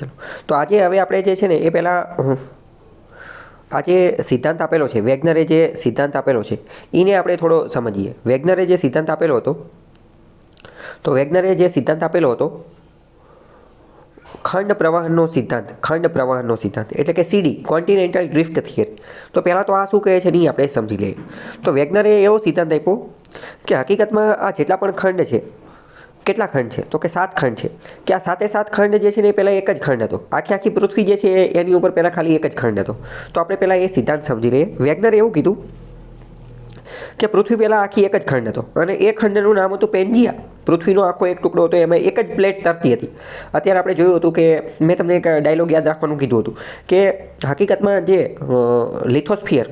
ચલો, તો આજે હવે આપણે જે છે ને એ પહેલાં આ જે સિદ્ધાંત આપેલો છે, વેગનરે જે સિદ્ધાંત આપેલો છે એને આપણે થોડો સમજીએ. વેગનરે જે સિદ્ધાંત આપેલો હતો, તો વેગનરે જે સિદ્ધાંત આપેલો હતો ખંડ પ્રવાહનનો સિદ્ધાંત એટલે કે સીડી, કોન્ટિનેન્ટલ ડ્રિફ્ટ થિયરી. તો પહેલાં તો આ શું કહે છે નહીં આપણે સમજી લઈએ. તો વેગનરે એવો સિદ્ધાંત આપ્યો કે હકીકતમાં આ જેટલા પણ ખંડ છે, કેટલા ખંડ છે તો કે 7 ખંડ છે, કે આ 7 ખંડ જે છે ને એ પહેલાં એક જ ખંડ હતો. આખી પૃથ્વી જે છે એની ઉપર પહેલાં ખાલી એક જ ખંડ હતો. તો આપણે પહેલાં એ સિદ્ધાંત સમજી લઈએ. વેગનરે એવું કીધું કે પૃથ્વી પહેલાં આખી એક જ ખંડ હતો અને એ ખંડનું નામ હતું પેન્જિયા. પૃથ્વીનો આખો એક ટુકડો હતો, એમાં એક જ પ્લેટ તરતી હતી. અત્યારે આપણે જોયું હતું કે મેં તમને એક ડાયલોગ યાદ રાખવાનું કીધું હતું કે હકીકતમાં જે લિથોસ્ફિયર,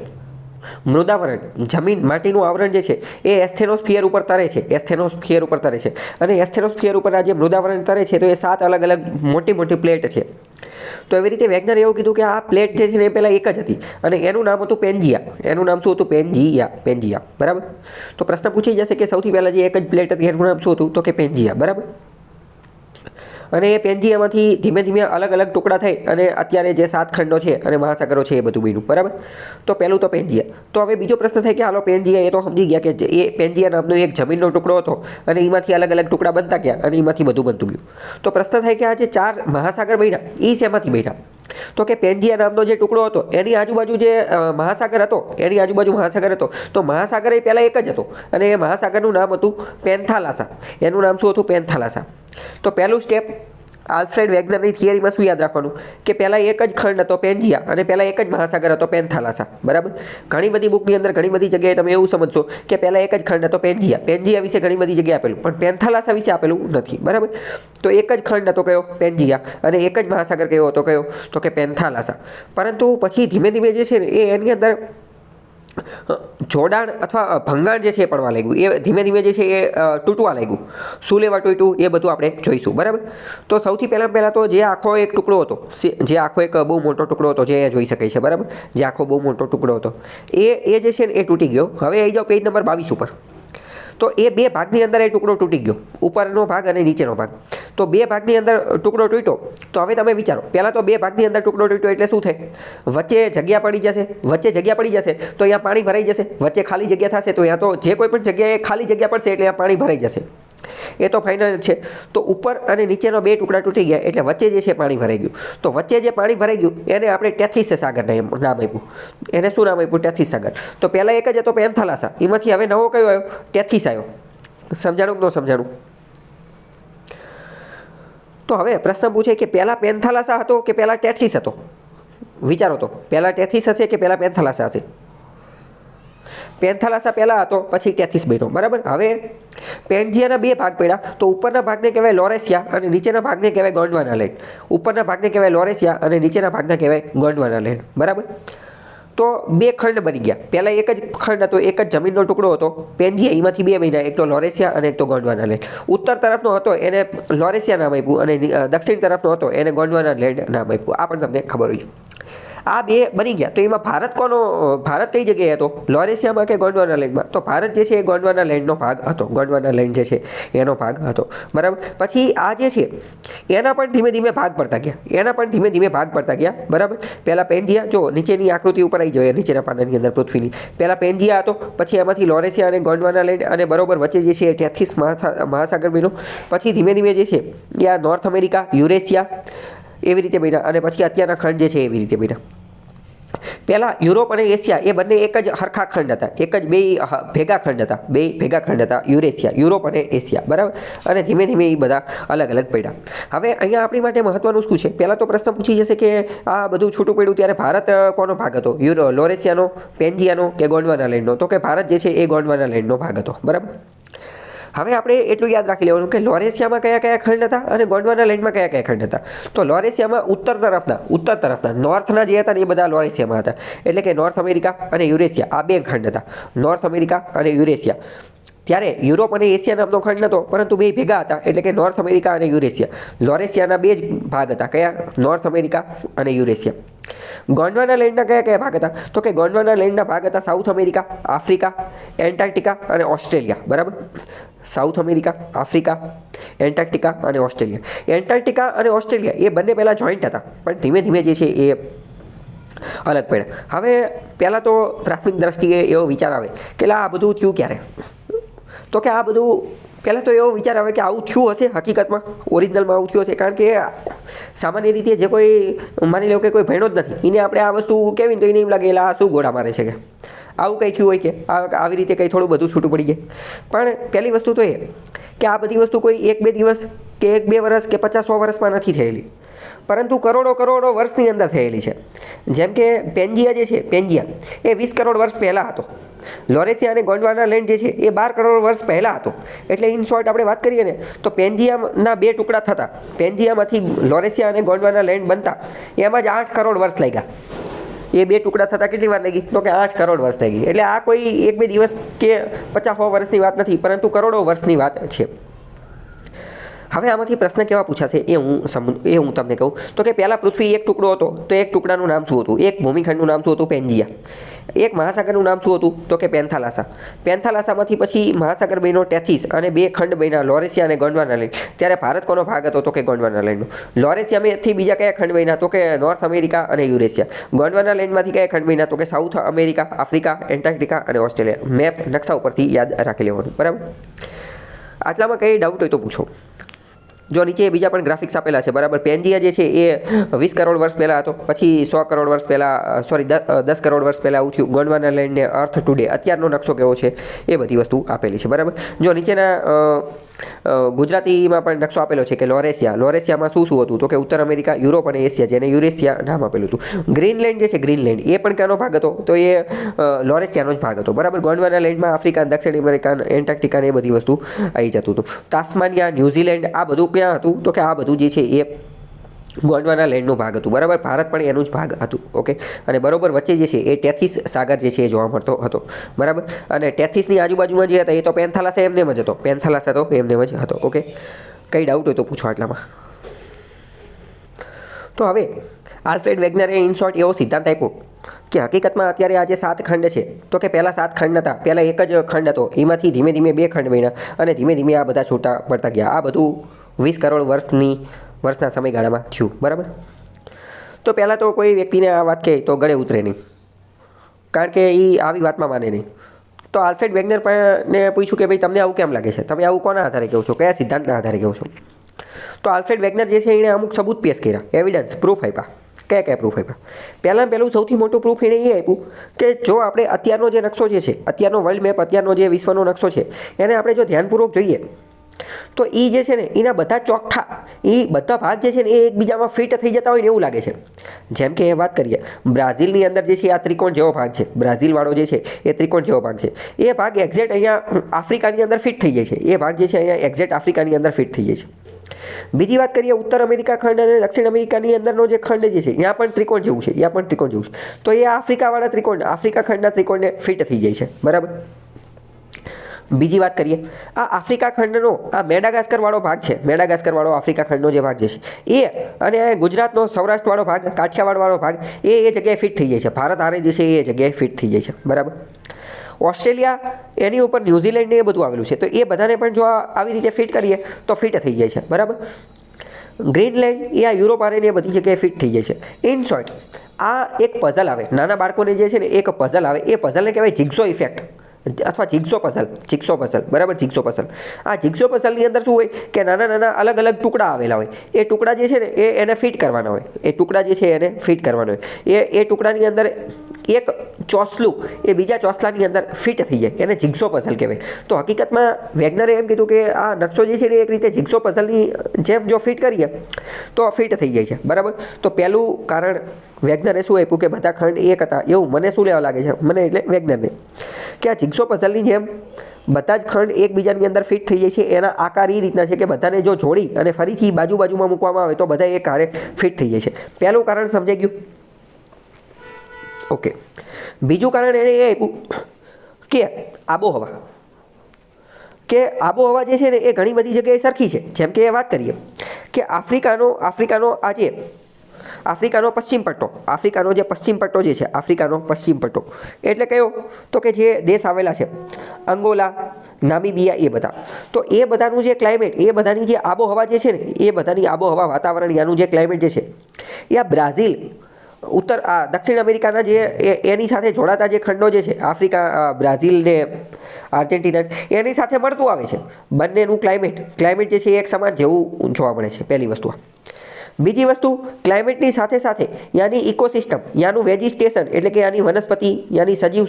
મૃદાવરણ, જમીન, માટીનું આવરણ જે છે એ એસ્થેનોસ્ફિયર ઉપર તરે છે. અને એસ્થેનોસ્ફિયર ઉપર આ જે મૃદાવરણ તરે છે તો એ 7 અલગ અલગ મોટી પ્લેટ છે. તો એવી રીતે વેગનરે એવું કીધું કે આ પ્લેટ જે છે ને એ પહેલાં એક જ હતી અને એનું નામ હતું પેન્જિયા. એનું નામ શું હતું? પેન્જિયા. બરાબર. તો પ્રશ્ન પૂછાઈ જશે કે સૌથી પહેલાં જે એક જ પ્લેટ હતી એનું નામ શું હતું? તો કે પેન્જિયા. બરાબર. અને એ પેન્જિયામાંથી ધીમે ધીમે અલગ અલગ ટુકડા થઈ અને અત્યારે જે 7 ખંડો છે અને મહાસાગરો છે એ બધું બન્યું. બરાબર. તો પહેલું તો પેન્જિયા. તો હવે બીજો પ્રશ્ન થાય કે હાલો પેન્જિયા, એ તો સમજી ગયા કે એ પેન્જિયા નામનો એક જમીનનો ટુકડો હતો અને એમાંથી અલગ અલગ ટુકડા બનતા ગયા અને એમાંથી બધું બનતું ગયું. તો પ્રશ્ન થાય કે આ જે 4 મહાસાગર બન્યા એ શેમાંથી બન્યા? તો કે પેન્જિયા નામનો જે ટુકડો હતો એની આજુબાજુ જે મહાસાગર હતો, તો મહાસાગર એ પહેલાં એક જ હતો અને એ મહાસાગરનું નામ હતું પેન્થાલાસા. એનું નામ શું હતું? પેન્થાલાસા. તો પહેલું સ્ટેપ આલ્ફ્રેડ વેગનરની થિયરીમાં શું યાદ રાખવાનું કે પહેલાં એક જ ખંડ હતો પેન્જિયા અને પહેલાં એક જ મહાસાગર હતો પેન્થાલાસા. બરાબર. ઘણી બધી બુકની અંદર ઘણી બધી જગ્યાએ તમે એવું સમજશો કે પહેલાં એક જ ખંડ હતો પેન્જિયા વિશે ઘણી બધી જગ્યાએ આપેલું, પણ પેન્થાલાસા વિશે આપેલું નથી. બરાબર. તો એક જ ખંડ હતો કયો? પેન્જિયા. અને એક જ મહાસાગર કયો હતો? કયો? તો કે પેન્થાલાસા. પરંતુ પછી ધીમે ધીમે જે છે ને એ એની અંદર જોડાણ અથવા ભંગાણ જે છે એ પડવા લાગ્યું. એ ધીમે ધીમે જે છે એ તૂટવા લાગ્યું. શું લેવા તૂટ્યું એ બધું આપણે જોઈશું. બરાબર. તો સૌથી પહેલાં તો જે આખો એક ટુકડો હતો, જે આખો એક બહુ મોટો ટુકડો હતો, જે અહીંયા જોઈ શકાય છે. બરાબર. જે આખો બહુ મોટો ટુકડો હતો એ જે છે ને એ તૂટી ગયો. હવે આવી જાઓ પેજ નંબર 22 ઉપર. તો એ 2 ભાગની અંદર એ ટુકડો તૂટી ગયો, ઉપરનો ભાગ અને નીચેનો ભાગ. તો 2 ભાગની અંદર ટુકડો તૂટ્યો. તો હવે તમે વિચારો, પહેલાં તો 2 ભાગની અંદર ટુકડો તૂટ્યો એટલે શું થાય? વચ્ચે જગ્યા પડી જશે તો અહીંયા પાણી ભરાઈ જશે. વચ્ચે ખાલી જગ્યા થશે તો અહીંયા તો જે કોઈ પણ જગ્યાએ ખાલી જગ્યા પડશે એટલે અહીંયા પાણી ભરાઈ જશે. એ તો ફાઇનલ છે. તો ઉપર અને નીચેનો 2 ટુકડા તૂટી ગયા એટલે વચ્ચે જે છે પાણી ભરાઈ ગયું. તો વચ્ચે જે પાણી ભરાઈ ગયું એને આપણે ટેથીસ સાગર નામ આપ્યું. એને શું નામ આપ્યું? ટેથીસ સાગર. તો પહેલાં એક જ હતો પેન્થાલાસા, એમાંથી હવે નવો કયો આવ્યો? ટેથીસ આવ્યો. સમજાણું કે ન સમજાણું? તો હવે પ્રશ્ન પૂછે કે પહેલાં પેન્થાલાસા હતો કે પહેલાં ટેથીસ હતો? વિચારો તો, પહેલાં ટેથીસ હશે કે પહેલાં પેન્થાલાસા હશે? પેન્થાલાસા પહેલાં હતો, પછી ટેથીસ બન્યો. બરાબર. હવે પેન્જિયાના 2 ભાગ પડ્યા. તો ઉપરના ભાગને કહેવાય લોરેશિયા અને નીચેના ભાગને કહેવાય ગોંડવાના લેન્ડ. ઉપરના ભાગને કહેવાય લોરેશિયા અને નીચેના ભાગને કહેવાય ગોંડવાના લેન્ડ. બરાબર. તો 2 ખંડ બની ગયા. પહેલાં એક જ ખંડ હતો, એક જ જમીનનો ટુકડો હતો પેન્જિયા, એમાંથી 2 બન્યા, એક તો લોરેશિયા અને એક તો ગોંડવાના લેન્ડ. ઉત્તર તરફનો હતો એને લોરેશિયા નામ આપ્યું અને દક્ષિણ તરફનો હતો એને ગોંડવાના લેન્ડ નામ આપ્યું. આ પણ તમને ખબર હોય. આ 2 બની ગયા. તો એમાં ભારત કઈ જગ્યાએ હતો? લોરેશિયામાં કે ગોંડવાના લેન્ડમાં? તો ભારત જે છે એ ગોંડવાના લેન્ડનો ભાગ હતો. ગોંડવાના લેન્ડ જે છે એનો ભાગ હતો. બરાબર. પછી આ જે છે એના પણ ધીમે ધીમે ભાગ પડતા ગયા. બરાબર. પહેલાં પેન્જિયા, જો નીચેની આકૃતિ ઉપર આવી જાય, નીચેના પાનાની અંદર પૃથ્વીની, પહેલાં પેન્જિયા હતો, પછી એમાંથી લોરેશિયા અને ગોંડવાના લેન્ડ અને બરોબર વચ્ચે જે છે એ ટેથીસ મહાસાગર બન્યો. પછી ધીમે ધીમે જે છે એ આ નોર્થ અમેરિકા, યુરેશિયા એવી રીતે બન્યા અને પછી અત્યારના ખંડ જે છે એવી રીતે બન્યા. પહેલાં યુરોપ અને એશિયા એ બંને એક જ હરખા ખંડ હતા, એક જ બે ભેગા ખંડ હતા યુરોપ અને એશિયા. બરાબર. અને ધીમે ધીમે એ બધા અલગ અલગ પડ્યા. હવે અહીંયા આપણી માટે મહત્વનું શું છે? પહેલાં તો પ્રશ્ન પૂછી જશે કે આ બધું છૂટું પડ્યું ત્યારે ભારત કોનો ભાગ હતો? લોરેશિયાનો, પેન્જિયાનો કે ગોંડવાના લેન્ડનો? તો કે ભારત જે છે એ ગોંડવાના લેન્ડનો ભાગ હતો. બરાબર. હવે આપણે એટલું યાદ રાખી લેવાનું કે લોરેશિયામાં કયા ખંડ હતા અને ગોંડવાના લેન્ડમાં કયા ખંડ હતા. તો લોરેશિયામાં ઉત્તર તરફના નોર્થના જે હતા ને એ બધા લોરેશિયામાં હતા. એટલે કે નોર્થ અમેરિકા અને યુરેશિયા, આ 2 ખંડ હતા. નોર્થ અમેરિકા અને યુરેશિયા. ત્યારે યુરોપ અને એશિયા નામનો ખંડ નહોતો, પરંતુ બે ભેગા હતા, એટલે કે નોર્થ અમેરિકા અને યુરેશિયા. લોરેશિયાના બે જ ભાગ હતા, કયા? નોર્થ અમેરિકા અને યુરેશિયા. ગોંડવાના લેન્ડના કયા કયા ભાગ હતા? તો કે ગોંડવાના લેન્ડના ભાગ હતા સાઉથ અમેરિકા, આફ્રિકા, એન્ટાર્કટિકા અને ઓસ્ટ્રેલિયા. બરાબર, સાઉથ અમેરિકા, આફ્રિકા, એન્ટાર્કટિકા અને ઓસ્ટ્રેલિયા. એન્ટાર્કટિકા અને ઓસ્ટ્રેલિયા એ બંને પહેલાં જોઈન્ટ હતા, પણ ધીમે ધીમે જે છે એ અલગ પડ્યા. હવે પહેલાં તો પ્રાથમિક દ્રષ્ટિએ એવો વિચાર આવે કે આ બધું થયું ક્યારે? તો કે આ બધું પહેલાં તો એવો વિચાર આવે કે આવું થયું હશે હકીકતમાં, ઓરિજિનલમાં આવું થયું હશે, કારણ કે સામાન્ય રીતે જે કોઈ માની લો કે કોઈ ભણ્યો જ નથી, એને આપણે આ વસ્તુ કહેવી તો એને એમ લાગે આ શું ગોળા મારે છે, કે આવું કંઈ થયું હોય, કે આવી રીતે કંઈ થોડું બધું છૂટું પડી જાય. પણ પહેલી વસ્તુ તો એ કે આ બધી વસ્તુ કોઈ 1-2 દિવસ કે 1-2 વર્ષ કે 50-100 વર્ષમાં નથી થયેલી, પરંતુ કરોડો વર્ષની અંદર થયેલી છે. જેમ કે પેન્જિયા જે છે, પેન્જિયા એ 20 કરોડ વર્ષ પહેલાં હતો. લોરેશિયા અને ગોંડવાના લેન્ડ જે છે એ 12 કરોડ વર્ષ પહેલાં હતો. એટલે ઇન શોર્ટ આપણે વાત કરીએ ને તો પેન્જિયાના 2 ટુકડા થતા, પેન્જિયામાંથી લોરેશિયા અને ગોંડવાના લેન્ડ બનતા એમાં જ 8 કરોડ વર્ષ લાગ્યા. એ 2 ટુકડા થતાં કેટલી વાર લાગી? તો કે 8 કરોડ વર્ષ લાગી. એટલે આ કોઈ 1-2 દિવસ કે 50-100 વર્ષની વાત નથી, પરંતુ કરોડો વર્ષની વાત છે. હવે આમાંથી પ્રશ્ન કેવા પૂછાશે એ હું તમને કહું. તો કે પહેલાં પૃથ્વી એક ટુકડો હતો, તો એક ટુકડાનું નામ શું હતું? એક ભૂમિખંડનું નામ શું હતું? પેન્જિયા. એક મહાસાગરનું નામ શું હતું? તો કે પેન્થાલાસા. પેન્થાલાસામાંથી પછી મહાસાગર બન્યો ટેથીસ, અને 2 ખંડ બન્યા લોરેશિયા અને ગોંડવાના લેન્ડ. ત્યારે ભારત કોનો ભાગ હતો? તો કે ગોંડવાના લેન્ડનો. લોરેશિયામાંથી બીજા કયા ખંડ બન્યા? તો કે નોર્થ અમેરિકા અને યુરેશિયા. ગોંડવાના લેન્ડમાંથી કયા ખંડ બન્યા? તો કે સાઉથ અમેરિકા, આફ્રિકા, એન્ટાર્કટિકા અને ઓસ્ટ્રેલિયા. મેપ નકશા ઉપરથી યાદ રાખી લેવાનું. બરાબર, આટલામાં કંઈ ડાઉટ હોય તો પૂછો. જો નીચે બીજા પણ ગ્રાફિક્સ આપેલા છે. બરાબર, પેન્જિયા જે છે એ 20 કરોડ વર્ષ પહેલાં હતો, પછી 100 કરોડ વર્ષ પહેલાં, સોરી 10 કરોડ વર્ષ પહેલાં આવું થયું. ગોંડવાના લેન્ડને અર્થ ટુડે અત્યારનો નકશો કેવો છે એ બધી વસ્તુ આપેલી છે. બરાબર, જો નીચેના ગુજરાતીમાં પણ નકશો આપેલો છે કે લોરેશિયામાં શું શું હતું? તો કે ઉત્તર અમેરિકા, યુરોપ અને એશિયા, જેને યુરેશિયા નામ આપેલું હતું. ગ્રીનલેન્ડ જે છે, ગ્રીનલેન્ડ એ પણ કેનો ભાગ હતો? તો એ લોરેશિયાનો જ ભાગ હતો. બરાબર, ગોંડવાના લેન્ડમાં આફ્રિકા, દક્ષિણ અમેરિકા, એન્ટાર્કટિકા એ બધી વસ્તુ આવી જતું હતું. તાસ્માનિયા, ન્યૂઝીલેન્ડ આ બધું ક્યાં હતું? તો કે આ બધું જે છે એ ગોંડવાના લેન્ડનો ભાગ હતું. બરાબર, ભારત પણ એનું જ ભાગ હતું. ઓકે, અને બરોબર વચ્ચે જે છે એ ટેથીસ સાગર જે છે એ જોવા મળતો હતો. બરાબર, અને ટેથીસની આજુબાજુમાં જે હતા એ તો પેન્થાલાસા એમને જ હતો. પેન્થાલાસા તો એમને જ હતો. ઓકે, કંઈ ડાઉટ હોય તો પૂછો આટલામાં. તો હવે આલ્ફ્રેડ વેગનરે ઇન શોર્ટ એવો સિદ્ધાંત આપ્યો કે હકીકતમાં અત્યારે આ જે 7 ખંડ છે, તો કે પહેલાં 7 ખંડ નહોતા. પહેલાં એક જ ખંડ હતો, એમાંથી ધીમે ધીમે 2 ખંડ બન્યા, અને ધીમે ધીમે આ બધા છૂટા પડતા ગયા. આ બધું 20 કરોડ વર્ષના સમયગાળામાં થયું. બરાબર, તો પહેલાં તો કોઈ વ્યક્તિને આ વાત કહે તો ગળે ઉતરે નહીં, કારણ કે એ આવી વાતમાં માને નહીં. તો આલ્ફ્રેડ વેગનરને પૂછ્યું કે ભાઈ તમને આવું કેમ લાગે છે? તમે આવું કોના આધારે કહો છો? કયા સિદ્ધાંતના આધારે કહો છો? તો આલ્ફ્રેડ વેગનર જે છે એણે અમુક સબૂત પેશ કર્યા, એવિડન્સ, પ્રૂફ આપ્યા. કયા પ્રૂફ આપ્યા? પહેલું સૌથી મોટું પ્રૂફ એણે એ આપ્યું કે જો આપણે અત્યારનો જે નકશો જે છે, અત્યારનો વર્લ્ડ મેપ, અત્યારનો જે વિશ્વનો નકશો છે, એને આપણે જો ધ્યાનપૂર્વક જોઈએ તો એ જે છે ને એના બધા ચોખ્ઠા, એ બધા ભાગ જે છે ને એ એકબીજામાં ફિટ થઈ જતા હોય ને એવું લાગે છે. જેમ કે વાત કરીએ, બ્રાઝિલની અંદર જે છે આ ત્રિકોણ જેવો ભાગ છે, બ્રાઝિલવાળો જે છે એ ત્રિકોણ જેવો ભાગ છે. એ ભાગ એક્ઝેક્ટ અહીંયા આફ્રિકાની અંદર ફિટ થઈ જાય છે. એ ભાગ જે છે અહીંયા એક્ઝેક્ટ આફ્રિકાની અંદર ફિટ થઈ જાય છે. બીજી વાત કરીએ, ઉત્તર અમેરિકા ખંડ અને દક્ષિણ અમેરિકાની અંદરનો જે ખંડ જે છે ત્યાં પણ ત્રિકોણ જેવું છે, ત્યાં પણ ત્રિકોણ જેવું છે. તો એ આફ્રિકાવાળા ત્રિકોણ, આફ્રિકા ખંડના ત્રિકોણને ફિટ થઈ જાય છે. બરાબર, બીજી વાત કરીએ, આ આફ્રિકા ખંડનો આ મેડાગાસ્કરવાળો ભાગ છે, મેડાગાસ્કરવાળો આફ્રિકા ખંડનો જે ભાગ જે છે એ, અને ગુજરાતનો સૌરાષ્ટ્રવાળો ભાગ, કાઠિયાવાડવાળો ભાગ એ જગ્યાએ ફિટ થઈ જાય છે. ભારત હારે જે છે એ જગ્યાએ ફિટ થઈ જાય છે. બરાબર, ઓસ્ટ્રેલિયા, એની ઉપર ન્યૂઝીલેન્ડ ને એ બધું આવેલું છે, તો એ બધાને પણ જો આવી રીતે ફિટ કરીએ તો ફિટ થઈ જાય છે. બરાબર, ગ્રીનલેન્ડ એ આ યુરોપ હારે એ બધી જગ્યાએ ફિટ થઈ જાય છે. ઇન શોર્ટ, આ એક પઝલ આવે નાના બાળકોને જે છે ને, એક પઝલ આવે, એ પઝલને કહેવાય જિગ્સો ઇફેક્ટ અથવા જિગ્સો પઝલ. બરાબર, જિગ્સો પઝલ. આ જિગ્સો પઝલની અંદર શું હોય કે નાના નાના અલગ અલગ ટુકડા આવેલા હોય. એ ટુકડા જે છે ને એને ફિટ કરવાના હોય. એ ટુકડા જે છે એને ફિટ કરવાના હોય. એ ટુકડાની અંદર એક ચોસલું એ બીજા ચોસલાની અંદર ફિટ થઈ જાય, એને જિગ્સો પઝલ કહેવાય. તો હકીકતમાં વેગનરે એમ કીધું કે આ નકશો જે છે ને એક રીતે જિગ્સો પઝલની જેમ જો ફિટ કરીએ તો ફિટ થઈ જાય છે. બરાબર, તો પહેલું કારણ વેગનરે શું આપ્યું કે બધા ખંડ એક હતા. એવું મને શું લેવા લાગે છે? મને એટલે વેગનરને, કે આ જિગ્સો પઝલની જેમ બધા જ ખંડ એકબીજાની અંદર ફિટ થઈ જાય છે. એના આકાર એ રીતના છે કે બધાને જો જોડી અને ફરીથી બાજુમાં મૂકવામાં આવે તો બધા એક હારે ફિટ થઈ જાય છે. પહેલું કારણ સમજાઈ ગયું? ઓકે, બીજું કારણ એણે એ આપ્યું કે આબોહવા. કે આબોહવા જે છે ને એ ઘણી બધી જગ્યાએ સરખી છે. જેમ કે વાત કરીએ કે આફ્રિકાનો આફ્રિકાનો પશ્ચિમ પટ્ટો, આફ્રિકાનો જે પશ્ચિમ પટ્ટો જે છે, આફ્રિકાનો પશ્ચિમ પટ્ટો એટલે કયો? તો કે જે દેશ આવેલા છે અંગોલા, નામીબિયા, એ બધા. તો એ બધાનું જે ક્લાઇમેટ, એ બધાની જે આબોહવા જે છે ને, એ બધાની આબોહવા વાતાવરણ, યાનું જે ક્લાઇમેટ જે છે એ આ બ્રાઝિલ, દક્ષિણ અમેરિકાના જે એની સાથે જોડાતા જે ખંડો જે છે, આફ્રિકા, બ્રાઝિલ ને આર્જેન્ટિના, એની સાથે મળતું આવે છે. બંનેનું ક્લાઇમેટ જે છે એ એક સમાન જેવું જોવા મળે છે. પહેલી વસ્તુ. બીજી વસ્તુ, ક્લાઇમેટની સાથે સાથે યાની ઇકોસિસ્ટમ, યાનું વેજીટેશન એટલે કે યાની વનસ્પતિ, યાની સજીવ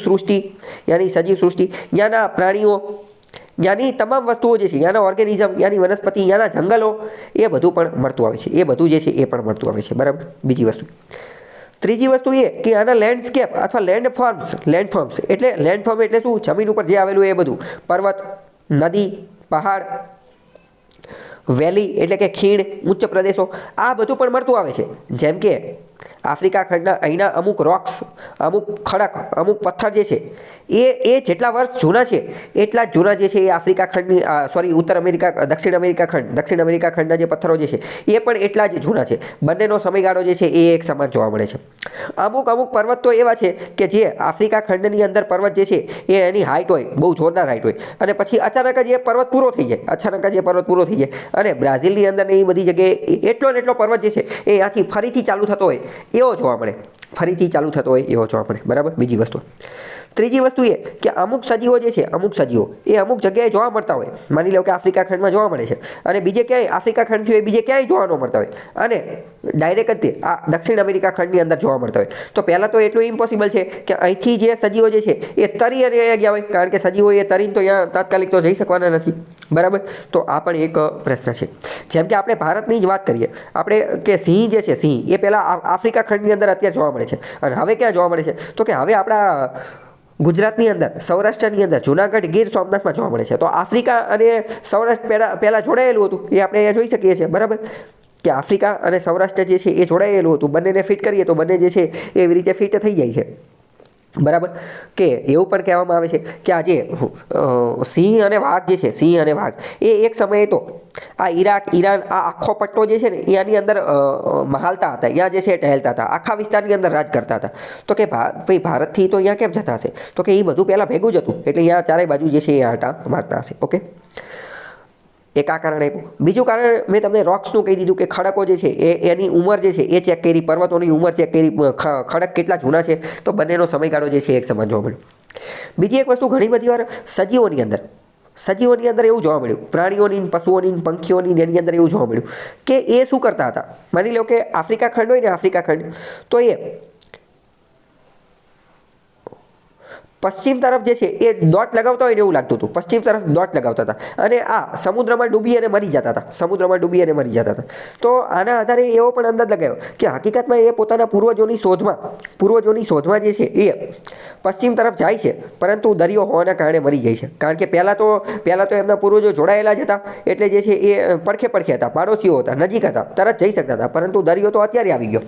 સૃષ્ટિ, યાના પ્રાણીઓ, યાની તમામ વસ્તુઓ જે છે, યાના ઓર્ગેનિઝમ, યાની વનસ્પતિ, યાના જંગલો, એ બધું પણ મળતું આવે છે. એ બધું જે છે એ પણ મળતું આવે છે. બરાબર. બીજી વસ્તુ. ત્રીજી વસ્તુ એ કે આના લેન્ડસ્કેપ અથવા લેન્ડફોર્મ્સ એટલે શું? જમીન ઉપર જે આવેલું એ બધું, પર્વત, નદી, પહાડ, વેલી એટલે કે ખીણ, ઉચ્ચ પ્રદેશો, આ બધું પણ મળતું આવે છે. જેમ કે આફ્રિકા ખંડના અહીંના અમુક રોક્સ, અમુક ખડક, અમુક પથ્થર જે છે એ જેટલા વર્ષ જૂના છે એટલા જ જૂના જે છે એ આફ્રિકા ખંડની દક્ષિણ અમેરિકા ખંડના જે પથ્થરો જે છે એ પણ એટલા જ જૂના છે. બંનેનો સમયગાળો જે છે એ એક સમાન જોવા મળે છે. અમુક પર્વત તો એવા છે કે જે આફ્રિકા ખંડની અંદર પર્વત જે છે એ એની હાઇટ હોય, બહુ જોરદાર હાઇટ હોય, અને પછી અચાનક જ એ પર્વત પૂરો થઈ જાય અને બ્રાઝિલની અંદર એ બધી જગ્યાએ એટલો પર્વત જે છે એ ત્યાંથી ફરીથી ચાલુ થતો હોય એવો જોવા મળે. બરાબર. બીજી વસ્તુ. ત્રીજી વસ્તુ એ કે અમુક સજીવો જે છે, અમુક જગ્યાએ જોવા મળતા હોય. માની લો કે આફ્રિકા ખંડમાં જોવા મળે છે અને બીજે ક્યાંય આફ્રિકા ખંડ સિવાય બીજે ક્યાંય જોવા ન મળતા હોય અને ડાયરેક્ટ જ તે આ દક્ષિણ અમેરિકા ખંડની અંદર જોવા મળતા હોય. તો પહેલાં તો એટલું ઇમ્પોસિબલ છે કે અહીંથી જે સજીવો જે છે એ તરી અને અહીંયા ગયા હોય, કારણ કે સજીવો એ તરીને તો અહીંયા તાત્કાલિક તો જઈ શકવાના નથી. બરાબર. તો આ પણ એક પ્રશ્ન છે. જેમ કે આપણે ભારતની જ વાત કરીએ, આપણે કે સિંહ જે છે, સિંહ એ પહેલાં આફ્રિકા ખંડની અંદર અત્યારે જોવા મળે છે અને હવે ક્યાં જોવા મળે છે? તો કે હવે આપણા ગુજરાતની અંદર, સૌરાષ્ટ્રની અંદર, જુનાગઢ, ગીર સોમનાથમાં જોવા મળે છે. તો આફ્રિકા અને સૌરાષ્ટ્ર પહેલાં જોડાયેલું હતું એ આપણે અહીંયા જોઈ શકીએ છીએ. બરાબર. કે આફ્રિકા અને સૌરાષ્ટ્ર જે છે એ જોડાયેલું હતું. બંનેને ફિટ કરીએ તો બંને જે છે એવી રીતે ફિટ થઈ જાય છે. બરાબર. કે એવું પણ કહેવામાં આવે છે કે આ જે સિંહ અને વાઘ એ એક સમયે તો આ ઈરાક, ઈરાન, આ આખો પટ્ટો જે છે ને એની અંદર હાલતા હતા, અહીંયા જે છે ટહેલતા હતા, આખા વિસ્તારની અંદર રાજ કરતા હતા. તો કે ભાઈ ભારતથી તો અહીંયા કેમ જતા હશે? તો કે એ બધું પહેલાં ભેગું જ હતું, એટલે અહીંયા ચારે બાજુ જે છે એ આંટા મારતા હશે. ઓકે. એક આ કારણ આપ્યું. બીજું કારણ મેં તમને રોક્સનું કહી દીધું કે ખડકો જે છે એની ઉંમર જે છે એ ચેક કરી, પર્વતોની ઉંમર ચેક કરી, ખડક કેટલા જૂના છે, તો બંનેનો સમયગાળો જે છે એક સમાન જોવા મળ્યો. બીજી એક વસ્તુ, ઘણી બધી વાર સજીવોની અંદર એવું જોવા મળ્યું, પ્રાણીઓની, પશુઓની, પંખીઓની, એની અંદર એવું જોવા મળ્યું કે એ શું કરતા હતા. માની લો કે આફ્રિકા ખંડ હોય ને, આફ્રિકા ખંડ, તો એ પશ્ચિમ તરફ જે છે એ દોટ લગાવતા હોય ને એવું લાગતું હતું. પશ્ચિમ તરફ દોટ લગાવતા હતા અને આ સમુદ્રમાં ડૂબી અને મરી જતા હતા. તો આના આધારે એવો પણ અંદાજ લગાવ્યો કે હકીકતમાં એ પોતાના પૂર્વજોની શોધમાં જે છે એ પશ્ચિમ તરફ જાય છે, પરંતુ દરિયો હોવાના કારણે મરી જાય છે. કારણ કે પહેલાં તો એમના પૂર્વજો જોડાયેલા જ હતા, એટલે જે છે એ પડખે હતા, પાડોશીઓ હતા, નજીક હતા, તરત જઈ શકતા હતા, પરંતુ દરિયો તો અત્યારે આવી ગયો.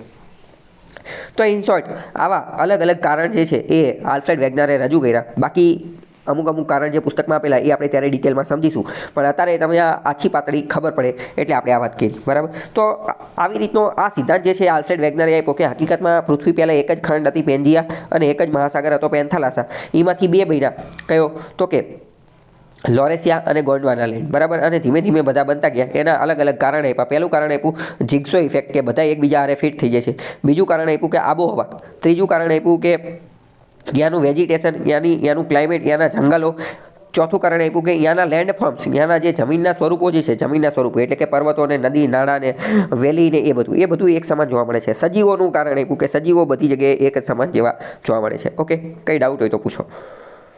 તો ઇન શોર્ટ આવા અલગ અલગ કારણ જે છે એ આલ્ફ્રેડ વેગનરે રજૂ કર્યા. બાકી અમુક કારણ જે પુસ્તકમાં આપેલા એ આપણે ત્યારે ડિટેલમાં સમજીશું, પણ અત્યારે તમે આ આછી પાતળી ખબર પડે એટલે આપણે આ વાત કરી. બરાબર. તો આવી રીતનો આ સિદ્ધાંત જે છે આલ્ફ્રેડ વેગનરે આપ્યો કે હકીકતમાં પૃથ્વી પહેલાં એક જ ખંડ હતી, પેન્જિયા, અને એક જ મહાસાગર હતો, પેન્થાલાસા. એમાંથી બે બન્યા. કયો? તો કે લોરેશિયા અને ગોંડવાના લેન્ડ. બરાબર. અને ધીમે ધીમે બધા બનતા ગયા. એના અલગ અલગ કારણ આપ્યા. પહેલું કારણ આપ્યું જિગ્સો ઇફેક્ટ, કે બધા એકબીજા હારે ફિટ થઈ જાય છે. બીજું કારણ આપ્યું કે આબોહવા. ત્રીજું કારણ આપ્યું કે ત્યાંનું વેજીટેશન, ત્યાંનું ક્લાઇમેટ, ત્યાંના જંગલો. ચોથું કારણ આપ્યું કે ત્યાંના લેન્ડફોર્મ્સ, ત્યાંના જે જમીનના સ્વરૂપો જે છે, એટલે કે પર્વતો ને, નદી, નાળા ને, વેલી ને, એ બધું એક સમાન જોવા મળે છે. સજીવોનું કારણ આપ્યું કે સજીવો બધી જગ્યાએ એક સમાન જેવા જોવા મળે છે. ઓકે. કંઈ ડાઉટ હોય તો પૂછો.